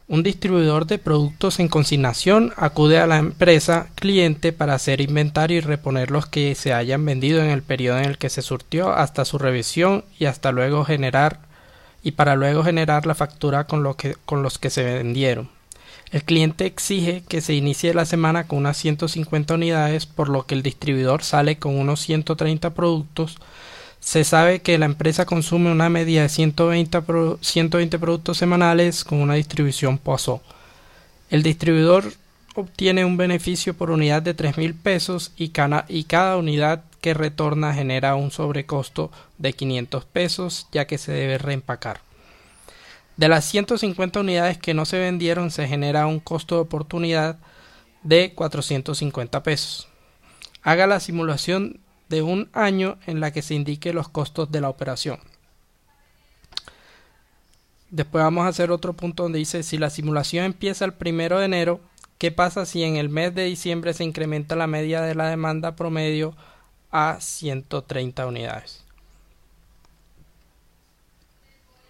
Un distribuidor de productos en consignación acude a la empresa cliente para hacer inventario y reponer los que se hayan vendido en el periodo en el que se surtió hasta su revisión y para luego generar la factura con los que se vendieron. El cliente exige que se inicie la semana con unas 150 unidades, por lo que el distribuidor sale con unos 130 productos. Se sabe que la empresa consume una media de 120 productos semanales con una distribución Poisson. El distribuidor obtiene un beneficio por unidad de 3.000 pesos y cada unidad que retorna genera un sobrecosto de 500 pesos, ya que se debe reempacar. De las 150 unidades que no se vendieron, se genera un costo de oportunidad de 450 pesos. Haga la simulación de un año en la que se indique los costos de la operación. Después vamos a hacer otro punto donde dice: si la simulación empieza el 1 de enero, ¿qué pasa si en el mes de diciembre se incrementa la media de la demanda promedio a 130 unidades?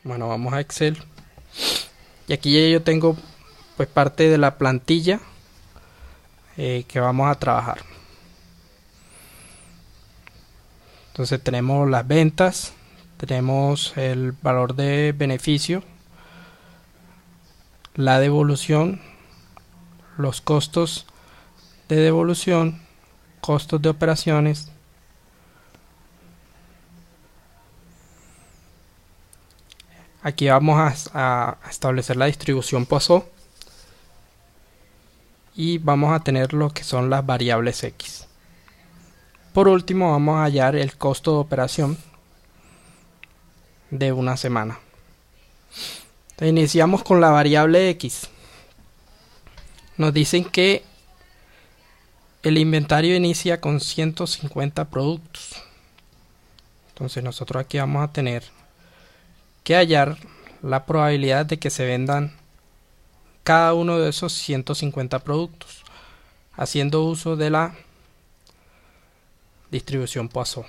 Bueno, vamos a Excel. Y aquí ya yo tengo pues parte de la plantilla que vamos a trabajar. Entonces tenemos las ventas, tenemos el valor de beneficio, la devolución, los costos de devolución, costos de operaciones, aquí vamos a establecer la distribución Poisson y vamos a tener lo que son las variables X. Por último, vamos a hallar el costo de operación de una semana. Entonces, iniciamos con la variable X. Nos dicen que el inventario inicia con 150 productos. Entonces nosotros aquí vamos a tener que hallar la probabilidad de que se vendan cada uno de esos 150 productos, haciendo uso de la distribución Poisson.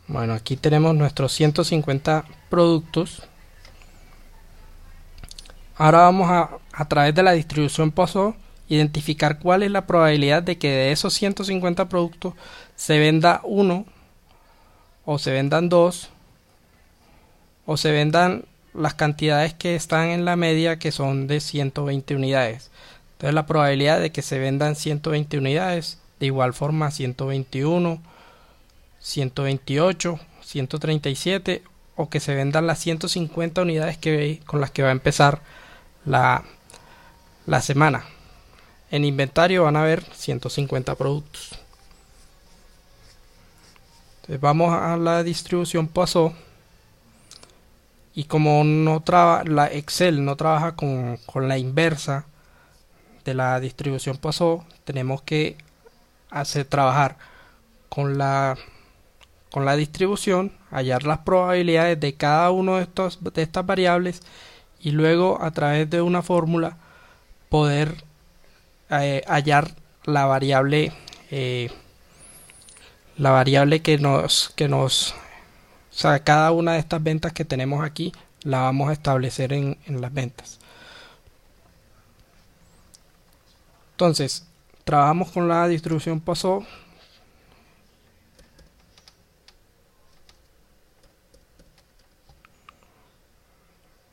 Bueno, aquí tenemos nuestros 150 productos. Ahora vamos a través de la distribución Poisson, identificar cuál es la probabilidad de que de esos 150 productos se venda uno, o se vendan dos, o se vendan las cantidades que están en la media, que son de 120 unidades. Entonces la probabilidad de que se vendan 120 unidades, de igual forma 121, 128, 137, o que se vendan las 150 unidades con las que va a empezar la semana. En inventario van a haber 150 productos. Entonces vamos a la distribución Poisson, y como la Excel no trabaja con la inversa de la distribución Poisson, tenemos que trabajar con la distribución, hallar las probabilidades de cada uno de estas variables, y luego a través de una fórmula poder hallar la variable o sea, cada una de estas ventas que tenemos aquí la vamos a establecer en las ventas. Entonces trabajamos con la distribución Poisson.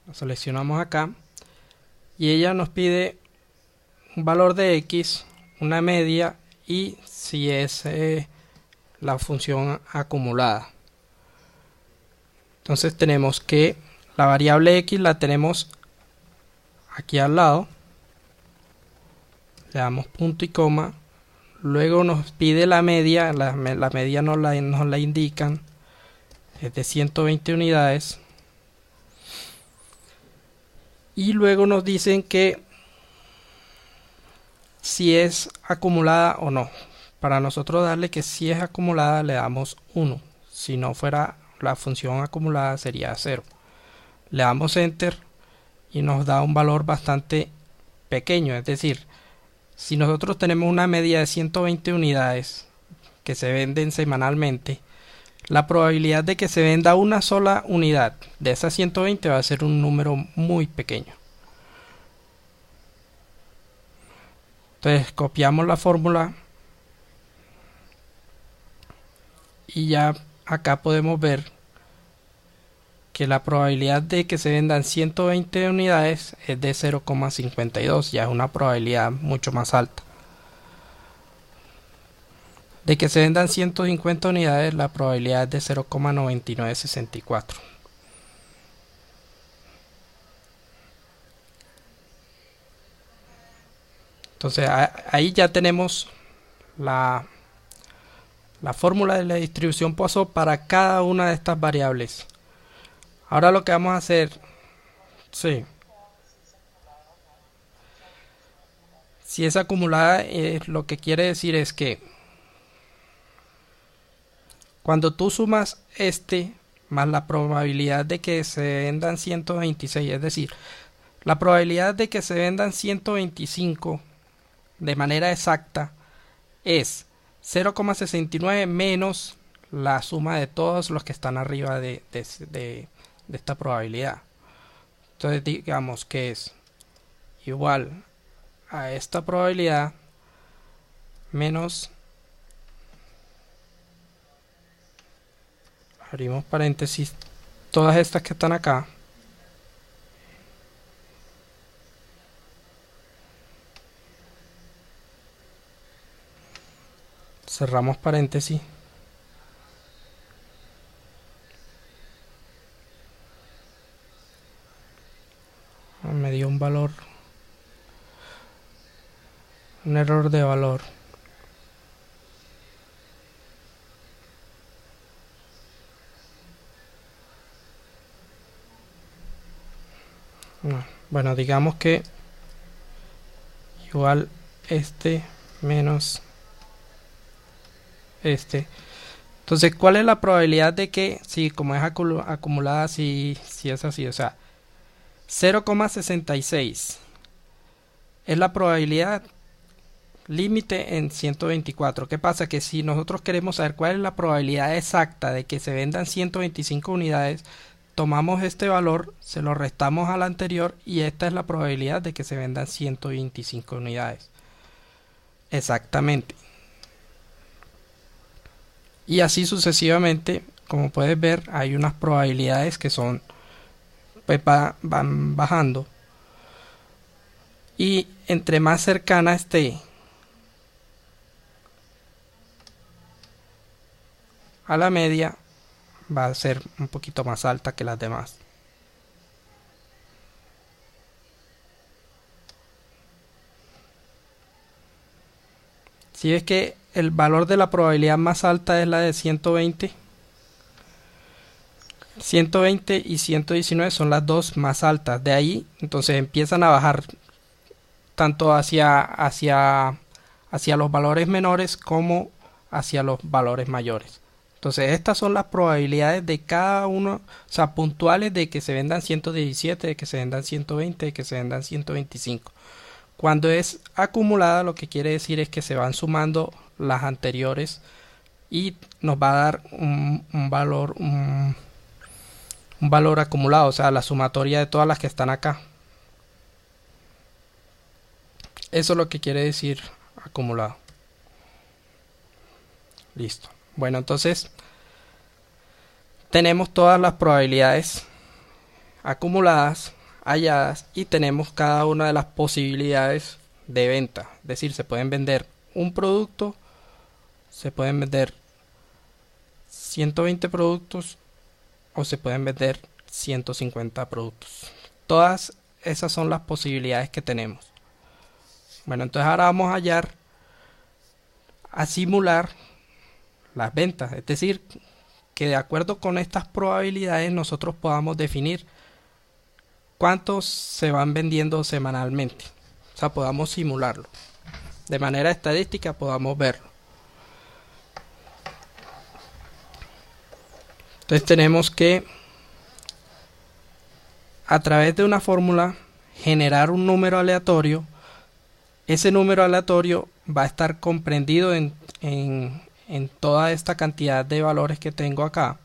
Lo seleccionamos acá y ella nos pide un valor de X, una media, y si es la función acumulada. Entonces tenemos que la variable X la tenemos aquí al lado, le damos punto y coma, Luego nos pide la media, la media nos la indican, es de 120 unidades. Y luego nos dicen que si es acumulada o no. Para nosotros darle que si es acumulada le damos 1. Si no fuera la función acumulada sería 0. Le damos enter y nos da un valor bastante pequeño. Es decir, si nosotros tenemos una media de 120 unidades que se venden semanalmente, la probabilidad de que se venda una sola unidad de esas 120 va a ser un número muy pequeño. Entonces copiamos la fórmula y ya acá podemos ver que la probabilidad de que se vendan 120 unidades es de 0,52, ya es una probabilidad mucho más alta. De que se vendan 150 unidades, la probabilidad es de 0,9964. Entonces ahí ya tenemos la fórmula de la distribución Poisson para cada una de estas variables. Ahora lo que vamos a hacer, sí, si es acumulada, lo que quiere decir es que cuando tú sumas este más la probabilidad de que se vendan 126, es decir, la probabilidad de que se vendan 125 de manera exacta es 0,69 menos la suma de todos los que están arriba de esta probabilidad. Entonces digamos que es igual a esta probabilidad menos, abrimos paréntesis, todas estas que están acá, cerramos paréntesis, me dio un valor, un error de valor. Bueno, digamos que igual este menos este. Entonces, ¿cuál es la probabilidad de que, si como es acumulada, si es así? O sea, 0,66 es la probabilidad límite en 124. ¿Qué pasa? Que si nosotros queremos saber cuál es la probabilidad exacta de que se vendan 125 unidades, tomamos este valor, se lo restamos al anterior y esta es la probabilidad de que se vendan 125 unidades. Exactamente. Y así sucesivamente, como puedes ver, hay unas probabilidades que son, pues van bajando. Y entre más cercana esté a la media, va a ser un poquito más alta que las demás. Si ves que el valor de la probabilidad más alta es la de 120, 120 y 119 son las dos más altas. De ahí, entonces empiezan a bajar tanto hacia los valores menores como hacia los valores mayores. Entonces estas son las probabilidades de cada uno, o sea, puntuales de que se vendan 117, de que se vendan 120, de que se vendan 125. Cuando es acumulada, lo que quiere decir es que se van sumando las anteriores y nos va a dar un valor acumulado, o sea, la sumatoria de todas las que están acá. Eso es lo que quiere decir acumulado. Listo. Bueno, entonces tenemos todas las probabilidades acumuladas, halladas, y tenemos cada una de las posibilidades de venta. Es decir, se pueden vender un producto, se pueden vender 120 productos o se pueden vender 150 productos. Todas esas son las posibilidades que tenemos. Bueno, entonces ahora vamos a hallar a simular las ventas, es decir, que de acuerdo con estas probabilidades nosotros podamos definir cuántos se van vendiendo semanalmente, o sea, podamos simularlo de manera estadística, podamos verlo. Entonces tenemos que, a través de una fórmula, generar un número aleatorio. Ese número aleatorio va a estar comprendido en toda esta cantidad de valores que tengo acá.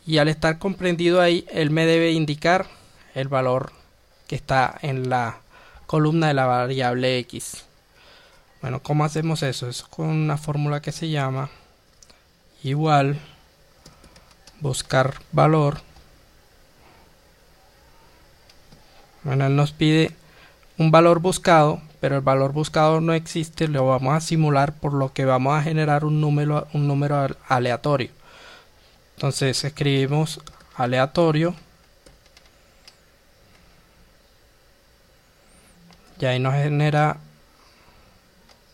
Y al estar comprendido ahí, él me debe indicar el valor que está en la columna de la variable X. Bueno, ¿cómo hacemos eso? Es con una fórmula que se llama igual buscar valor. Bueno, él nos pide un valor buscado, pero el valor buscado no existe, lo vamos a simular, por lo que vamos a generar un número aleatorio. Entonces escribimos aleatorio y ahí nos genera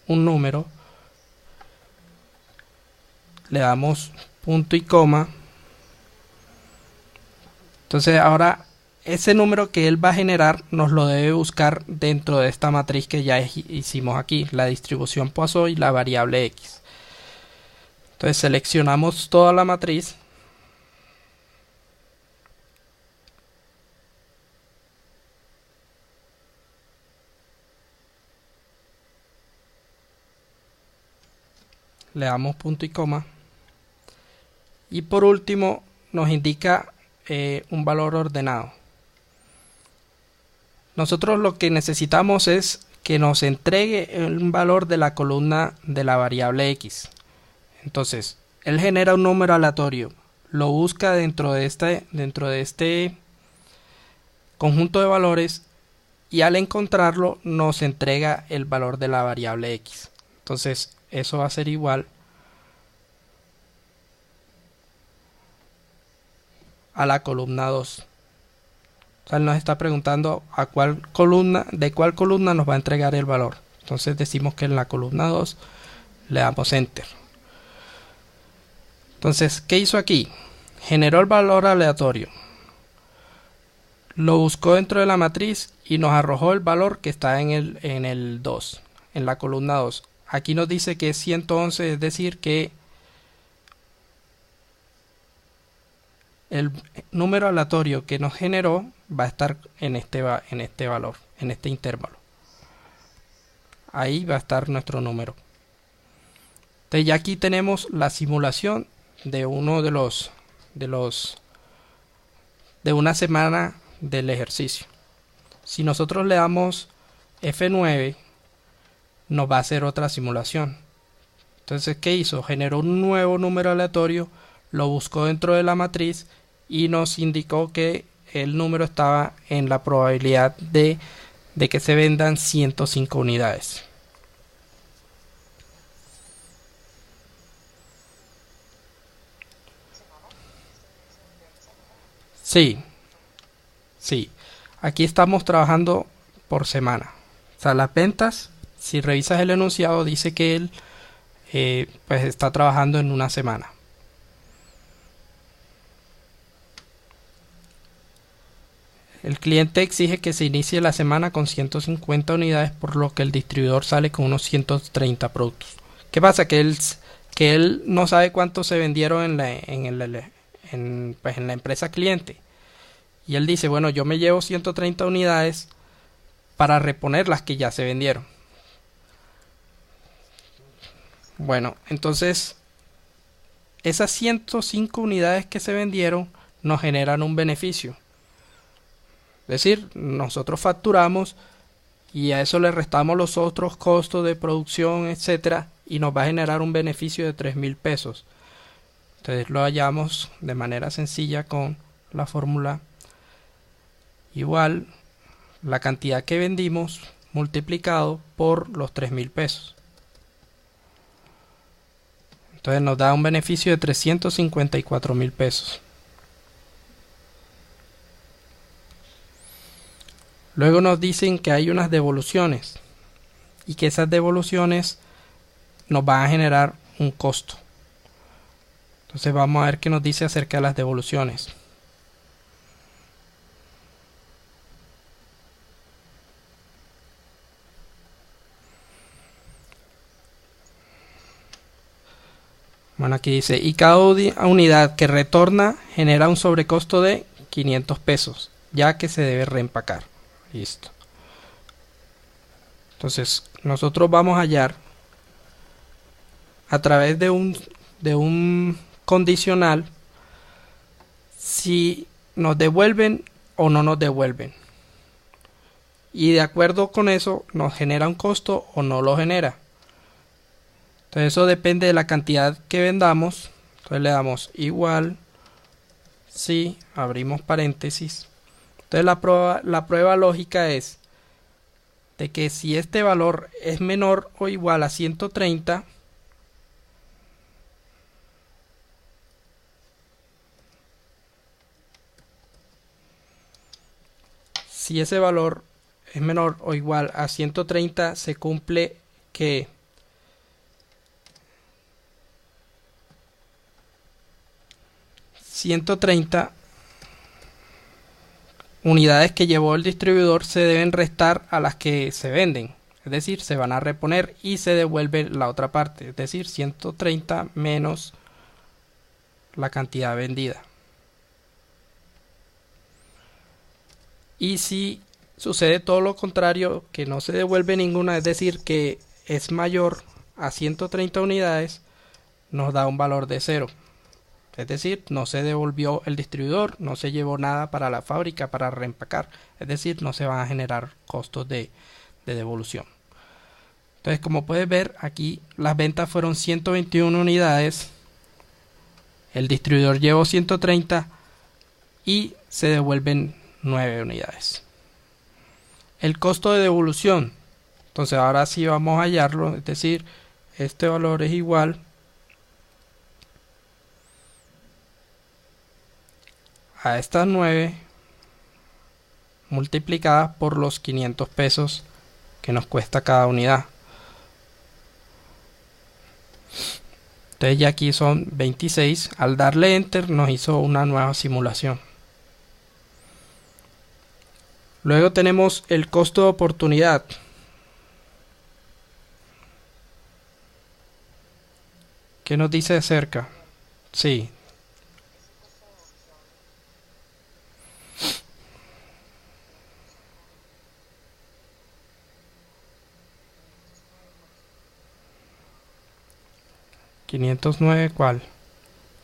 un número, le damos punto y coma. Entonces ahora ese número que él va a generar nos lo debe buscar dentro de esta matriz que ya hicimos aquí, la distribución Poisson y la variable X. Entonces seleccionamos toda la matriz. Le damos punto y coma. Y por último nos indica un valor ordenado. Nosotros lo que necesitamos es que nos entregue un valor de la columna de la variable X. Entonces, él genera un número aleatorio, lo busca dentro de este conjunto de valores y al encontrarlo nos entrega el valor de la variable X. Entonces, eso va a ser igual a la columna 2. O sea, él nos está preguntando a cuál columna, de cuál columna nos va a entregar el valor. Entonces decimos que en la columna 2 le damos enter. Entonces, ¿qué hizo aquí? Generó el valor aleatorio, lo buscó dentro de la matriz y nos arrojó el valor que está en el 2, en la columna 2. Aquí nos dice que es 111, es decir que el número aleatorio que nos generó va a estar en este valor, en este intervalo. Ahí va a estar nuestro número. Entonces ya aquí tenemos la simulación de uno de una semana del ejercicio. Si nosotros le damos F9, nos va a hacer otra simulación. Entonces, ¿qué hizo? Generó un nuevo número aleatorio, lo buscó dentro de la matriz y nos indicó que el número estaba en la probabilidad de que se vendan 105 unidades. Sí. Aquí estamos trabajando por semana. O sea, las ventas, si revisas el enunciado, dice que él pues está trabajando en una semana. El cliente exige que se inicie la semana con 150 unidades, por lo que el distribuidor sale con unos 130 productos. ¿Qué pasa? Que él no sabe cuántos se vendieron en la empresa cliente. Y él dice, bueno, yo me llevo 130 unidades para reponer las que ya se vendieron. Bueno, entonces esas 105 unidades que se vendieron nos generan un beneficio. Es decir, nosotros facturamos y a eso le restamos los otros costos de producción, etcétera, y nos va a generar un beneficio de 3.000 pesos. Entonces lo hallamos de manera sencilla con la fórmula igual la cantidad que vendimos multiplicado por los 3.000 pesos. Entonces nos da un beneficio de 354.000 pesos. Luego nos dicen que hay unas devoluciones y que esas devoluciones nos van a generar un costo. Entonces vamos a ver qué nos dice acerca de las devoluciones. Bueno, aquí dice, y cada unidad que retorna genera un sobrecosto de 500 pesos, ya que se debe reempacar. Listo. Entonces, nosotros vamos a hallar a través de un condicional si nos devuelven o no nos devuelven. Y de acuerdo con eso, nos genera un costo o no lo genera. Entonces eso depende de la cantidad que vendamos. Entonces le damos igual si, abrimos paréntesis. Entonces la prueba lógica es de que si este valor es menor o igual a 130, si ese valor es menor o igual a 130, se cumple que $130 unidades que llevó el distribuidor se deben restar a las que se venden, es decir, se van a reponer y se devuelve la otra parte, es decir, 130 menos la cantidad vendida. Y si sucede todo lo contrario, que no se devuelve ninguna, es decir, que es mayor a 130 unidades, nos da un valor de 0. Es decir, no se devolvió el distribuidor, no se llevó nada para la fábrica para reempacar. Es decir, no se van a generar costos de devolución. Entonces, como puedes ver, aquí las ventas fueron 121 unidades. El distribuidor llevó 130 y se devuelven 9 unidades. El costo de devolución. Entonces, ahora sí vamos a hallarlo. Es decir, este valor es igual a estas 9 multiplicadas por los 500 pesos que nos cuesta cada unidad. Entonces ya aquí son 26. Al darle enter nos hizo una nueva simulación. Luego tenemos el costo de oportunidad. ¿Qué nos dice de cerca? Sí. ¿509 cuál?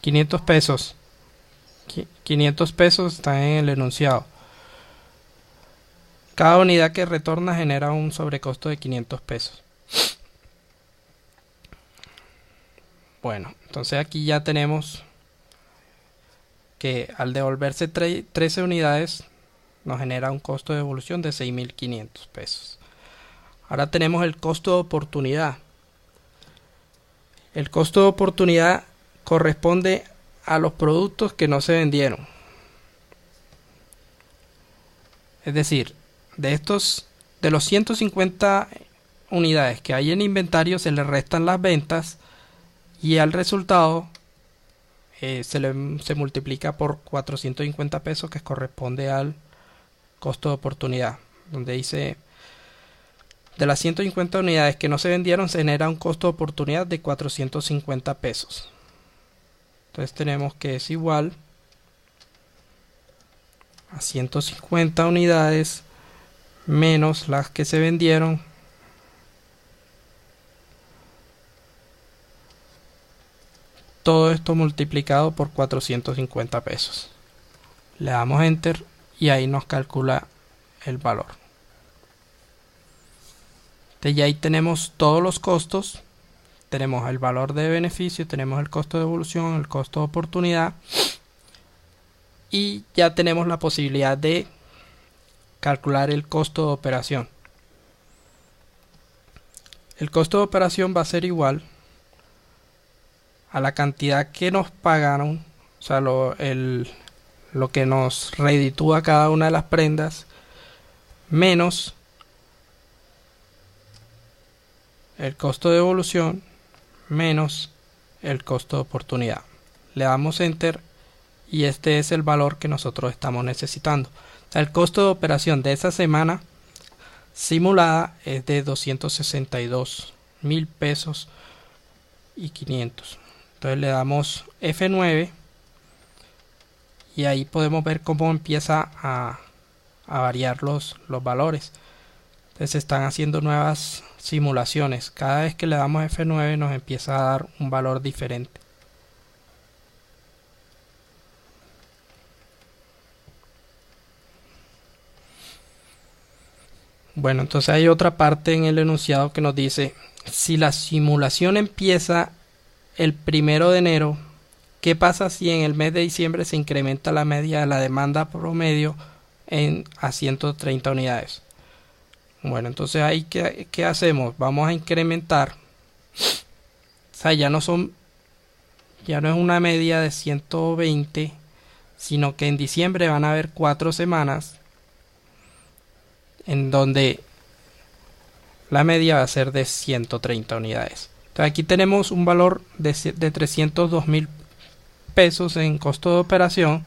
500 pesos. 500 pesos está en el enunciado. Cada unidad que retorna genera un sobrecosto de 500 pesos. Bueno, entonces aquí ya tenemos que al devolverse 13 unidades nos genera un costo de devolución de 6.500 pesos. Ahora tenemos el costo de oportunidad. El costo de oportunidad corresponde a los productos que no se vendieron. Es decir, de los 150 unidades que hay en inventario se le restan las ventas y al resultado se multiplica por 450 pesos, que corresponde al costo de oportunidad, donde dice: de las 150 unidades que no se vendieron se genera un costo de oportunidad de 450 pesos. Entonces tenemos que es igual a 150 unidades menos las que se vendieron todo esto multiplicado por 450 pesos. Le damos enter y ahí nos calcula el valor. Entonces ya ahí tenemos todos los costos. Tenemos el valor de beneficio, tenemos el costo de devolución, el costo de oportunidad y ya tenemos la posibilidad de calcular el costo de operación. El costo de operación va a ser igual a la cantidad que nos pagaron, o sea, lo que nos reditúa cada una de las prendas, menos el costo de devolución, menos el costo de oportunidad. Le damos enter y este es el valor que nosotros estamos necesitando. O sea, el costo de operación de esa semana simulada es de 262.000 pesos y 500. Entonces le damos F9 y ahí podemos ver cómo empieza a variar los valores. Entonces se están haciendo nuevas simulaciones. Cada vez que le damos F9 nos empieza a dar un valor diferente. Bueno, entonces hay otra parte en el enunciado que nos dice: si la simulación empieza el 1 de enero, ¿qué pasa si en el mes de diciembre se incrementa la media de la demanda promedio a 130 unidades? Bueno, entonces ahí ¿qué hacemos? Vamos a incrementar. O sea, ya no es una media de 120, sino que en diciembre van a haber 4 semanas en donde la media va a ser de 130 unidades. Entonces aquí tenemos un valor de 302.000 pesos en costo de operación.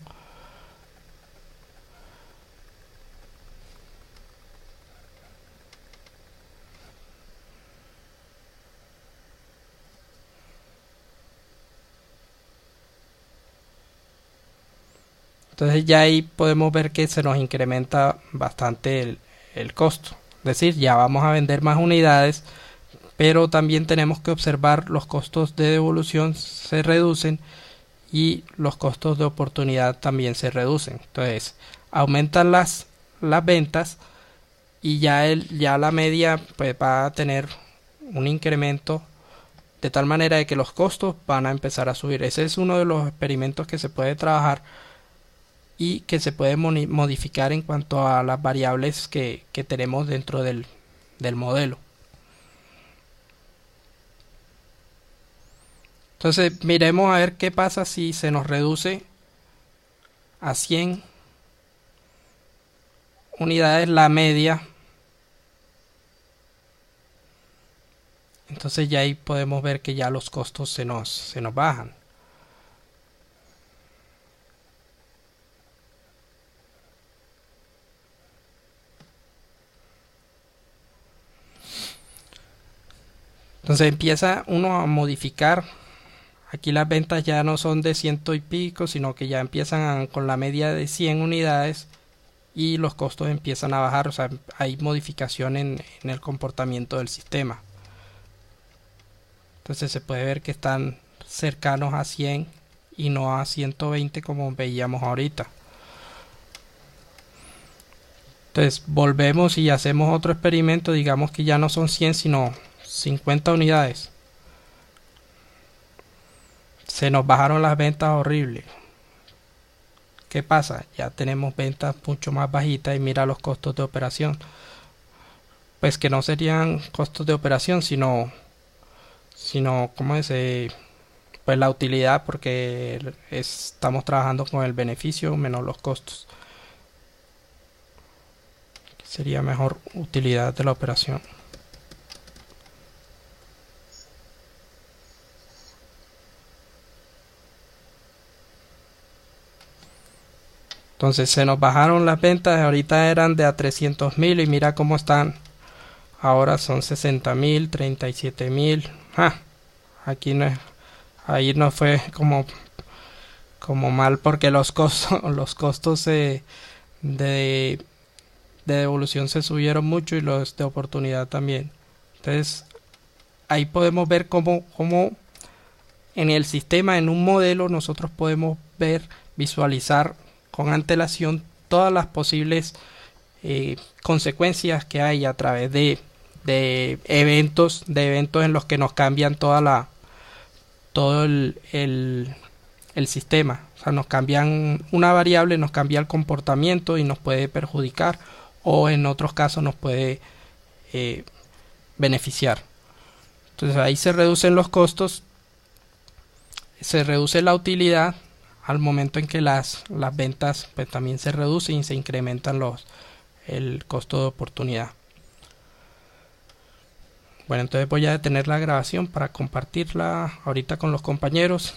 Entonces ya ahí podemos ver que se nos incrementa bastante el costo. Es decir, ya vamos a vender más unidades, pero también tenemos que observar los costos de devolución se reducen y los costos de oportunidad también se reducen. Entonces aumentan las ventas y ya la media pues va a tener un incremento de tal manera de que los costos van a empezar a subir. Ese es uno de los experimentos que se puede trabajar y que se puede modificar en cuanto a las variables que tenemos dentro del modelo. Entonces miremos a ver qué pasa si se nos reduce a 100 unidades la media. Entonces ya ahí podemos ver que ya los costos se nos bajan. Entonces empieza uno a modificar. Aquí las ventas ya no son de 100 y pico, sino que ya empiezan con la media de 100 unidades y los costos empiezan a bajar. O sea, hay modificación en el comportamiento del sistema. Entonces se puede ver que están cercanos a 100 y no a 120 como veíamos ahorita. Entonces volvemos y hacemos otro experimento. Digamos que ya no son 100 sino 50 unidades. Se nos bajaron las ventas horrible. ¿Qué pasa? Ya tenemos ventas mucho más bajitas y mira los costos de operación. Pues que no serían costos de operación, sino ¿cómo es? Pues la utilidad, porque estamos trabajando con el beneficio menos los costos. Sería mejor utilidad de la operación. Entonces se nos bajaron las ventas, ahorita eran de a 300.000 y mira cómo están. Ahora son 60.000, 37.000. Aquí no, ahí no fue como mal porque los costos de devolución se subieron mucho y los de oportunidad también. Entonces ahí podemos ver cómo en el sistema, en un modelo, nosotros podemos visualizar con antelación todas las posibles consecuencias que hay a través de eventos en los que nos cambian todo el sistema. O sea, nos cambian una variable, nos cambia el comportamiento y nos puede perjudicar, o en otros casos nos puede beneficiar. Entonces ahí se reducen los costos, se reduce la utilidad al momento en que las ventas pues también se reducen y se incrementan el costo de oportunidad. Bueno, entonces voy a detener la grabación para compartirla ahorita con los compañeros.